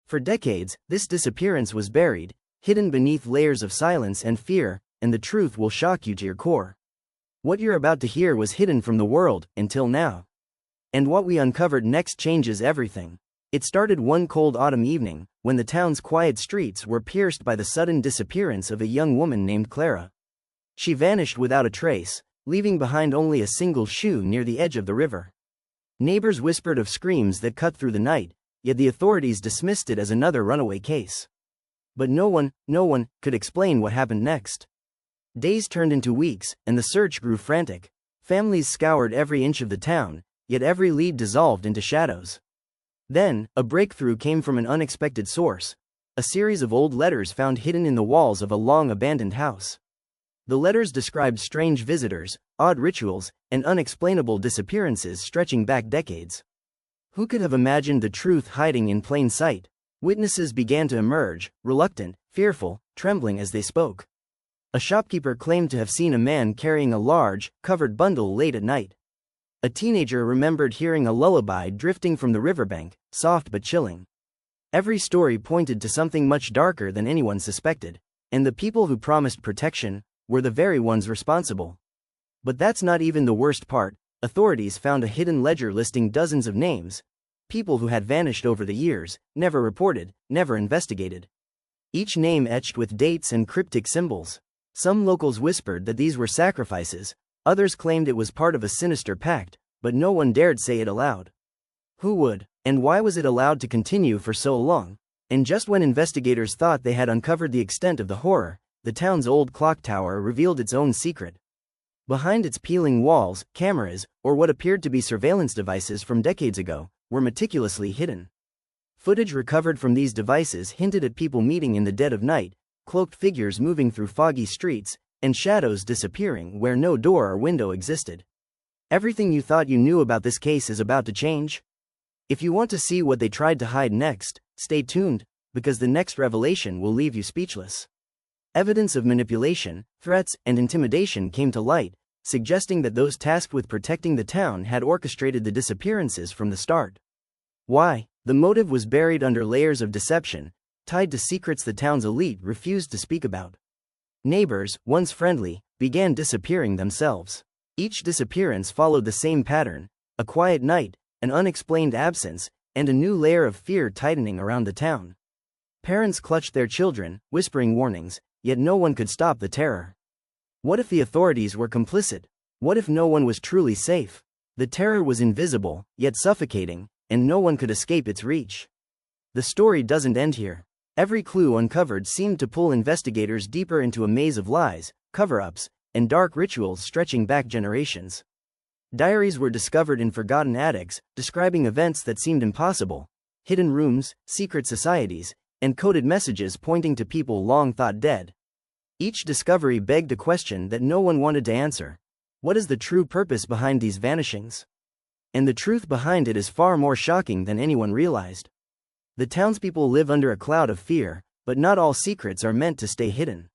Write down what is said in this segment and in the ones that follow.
For decades, this disappearance was buried, hidden beneath layers of silence and fear, and the truth will shock you to your core. What you're about to hear was hidden from the world, until now. And what we uncovered next changes everything. It started one cold autumn evening, when the town's quiet streets were pierced by the sudden disappearance of a young woman named Clara. She vanished without a trace, leaving behind only a single shoe near the edge of the river. Neighbors whispered of screams that cut through the night, yet the authorities dismissed it as another runaway case. But no one could explain what happened next. Days turned into weeks, and the search grew frantic. Families scoured every inch of the town, yet every lead dissolved into shadows. Then, a breakthrough came from an unexpected source: a series of old letters found hidden in the walls of a long-abandoned house. The letters described strange visitors, odd rituals, and unexplainable disappearances stretching back decades. Who could have imagined the truth hiding in plain sight? Witnesses began to emerge, reluctant, fearful, trembling as they spoke. A shopkeeper claimed to have seen a man carrying a large, covered bundle late at night. A teenager remembered hearing a lullaby drifting from the riverbank, soft but chilling. Every story pointed to something much darker than anyone suspected, and the people who promised protection were the very ones responsible. But that's not even the worst part. Authorities found a hidden ledger listing dozens of names, people who had vanished over the years, never reported, never investigated. Each name etched with dates and cryptic symbols. Some locals whispered that these were sacrifices, others claimed it was part of a sinister pact, but no one dared say it aloud. Who would? And why was it allowed to continue for so long? And just when investigators thought they had uncovered the extent of the horror, the town's old clock tower revealed its own secret. Behind its peeling walls, cameras, or what appeared to be surveillance devices from decades ago, were meticulously hidden. Footage recovered from these devices hinted at people meeting in the dead of night, cloaked figures moving through foggy streets, and shadows disappearing where no door or window existed. Everything you thought you knew about this case is about to change. If you want to see what they tried to hide next, stay tuned, because the next revelation will leave you speechless. Evidence of manipulation, threats, and intimidation came to light, suggesting that those tasked with protecting the town had orchestrated the disappearances from the start. Why? The motive was buried under layers of deception, tied to secrets the town's elite refused to speak about. Neighbors, once friendly, began disappearing themselves. Each disappearance followed the same pattern: a quiet night, an unexplained absence, and a new layer of fear tightening around the town. Parents clutched their children, whispering warnings, yet no one could stop the terror. What if the authorities were complicit? What if no one was truly safe? The terror was invisible, yet suffocating, and no one could escape its reach. The story doesn't end here. Every clue uncovered seemed to pull investigators deeper into a maze of lies, cover-ups, and dark rituals stretching back generations. Diaries were discovered in forgotten attics, describing events that seemed impossible: hidden rooms, secret societies, and coded messages pointing to people long thought dead. Each discovery begged a question that no one wanted to answer: what is the true purpose behind these vanishings? And the truth behind it is far more shocking than anyone realized. The townspeople live under a cloud of fear, but not all secrets are meant to stay hidden.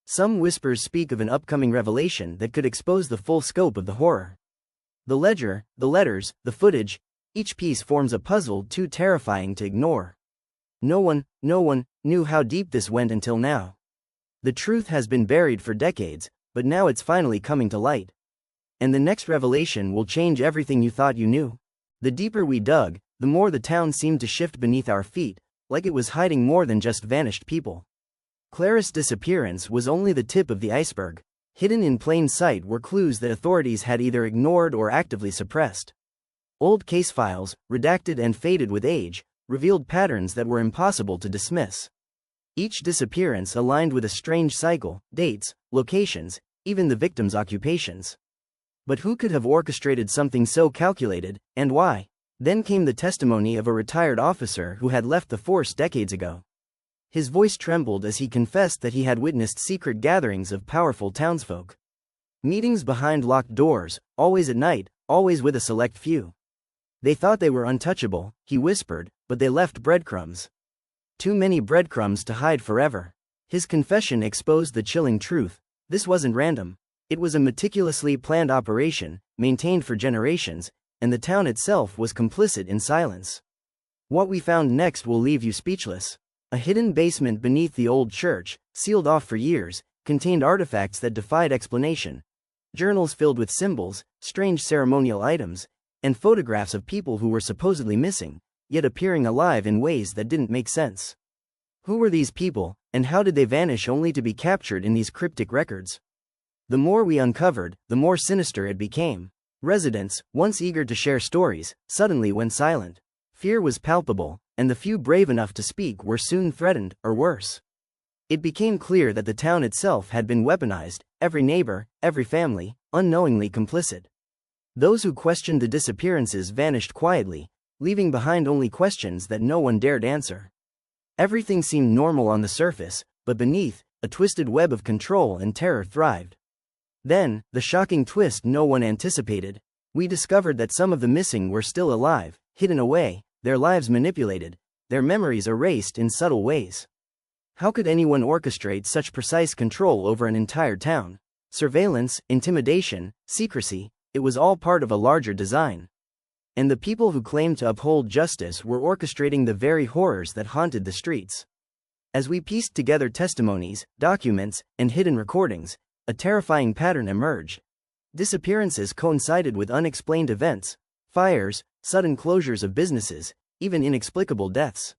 Some whispers speak of an upcoming revelation that could expose the full scope of the horror. The ledger, the letters, the footage, each piece forms a puzzle too terrifying to ignore. No one knew how deep this went until now. The truth has been buried for decades, but now it's finally coming to light. And the next revelation will change everything you thought you knew. The deeper we dug, the more the town seemed to shift beneath our feet, like it was hiding more than just vanished people. Clara's disappearance was only the tip of the iceberg. Hidden in plain sight were clues that authorities had either ignored or actively suppressed. Old case files, redacted and faded with age, revealed patterns that were impossible to dismiss. Each disappearance aligned with a strange cycle: dates, locations, even the victims' occupations. But who could have orchestrated something so calculated, and why? Then came the testimony of a retired officer who had left the force decades ago. His voice trembled as he confessed that he had witnessed secret gatherings of powerful townsfolk. Meetings behind locked doors, always at night, always with a select few. They thought they were untouchable, he whispered, but they left breadcrumbs. Too many breadcrumbs to hide forever. His confession exposed the chilling truth: this wasn't random. It was a meticulously planned operation, maintained for generations, and the town itself was complicit in silence. What we found next will leave you speechless. A hidden basement beneath the old church, sealed off for years, contained artifacts that defied explanation. Journals filled with symbols, strange ceremonial items, and photographs of people who were supposedly missing, yet appearing alive in ways that didn't make sense. Who were these people, and how did they vanish only to be captured in these cryptic records? The more we uncovered, the more sinister it became. Residents, once eager to share stories, suddenly went silent. Fear was palpable, and the few brave enough to speak were soon threatened, or worse. It became clear that the town itself had been weaponized, every neighbor, every family, unknowingly complicit. Those who questioned the disappearances vanished quietly, leaving behind only questions that no one dared answer. Everything seemed normal on the surface, but beneath, a twisted web of control and terror thrived. Then, the shocking twist no one anticipated. We discovered that some of the missing were still alive, hidden away, their lives manipulated, their memories erased in subtle ways. How could anyone orchestrate such precise control over an entire town? Surveillance, intimidation, secrecy, it was all part of a larger design. And the people who claimed to uphold justice were orchestrating the very horrors that haunted the streets. As we pieced together testimonies, documents, and hidden recordings, a terrifying pattern emerged. Disappearances coincided with unexplained events, fires, sudden closures of businesses, even inexplicable deaths.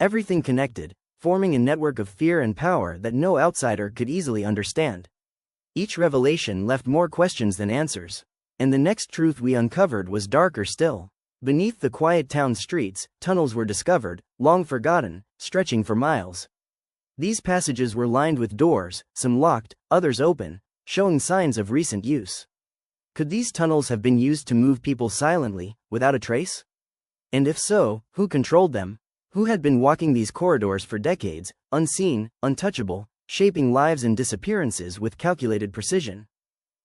Everything connected, forming a network of fear and power that no outsider could easily understand. Each revelation left more questions than answers. And the next truth we uncovered was darker still. Beneath the quiet town streets, tunnels were discovered, long forgotten, stretching for miles. These passages were lined with doors, some locked, others open, showing signs of recent use. Could these tunnels have been used to move people silently, without a trace? And if so, who controlled them? Who had been walking these corridors for decades, unseen, untouchable, shaping lives and disappearances with calculated precision?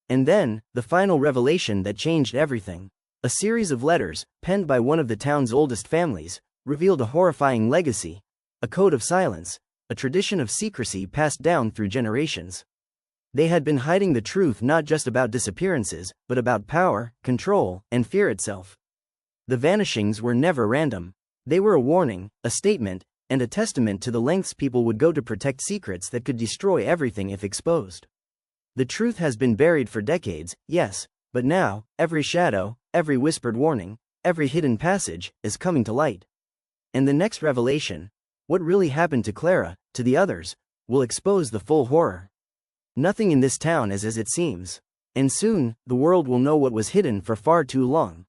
And then, the final revelation that changed everything. A series of letters, penned by one of the town's oldest families, revealed a horrifying legacy, a code of silence, a tradition of secrecy passed down through generations. They had been hiding the truth not just about disappearances, but about power, control, and fear itself. The vanishings were never random. They were a warning, a statement, and a testament to the lengths people would go to protect secrets that could destroy everything if exposed. The truth has been buried for decades, yes, but now, every shadow, every whispered warning, every hidden passage, is coming to light. And the next revelation, what really happened to Clara, to the others, will expose the full horror. Nothing in this town is as it seems. And soon, the world will know what was hidden for far too long.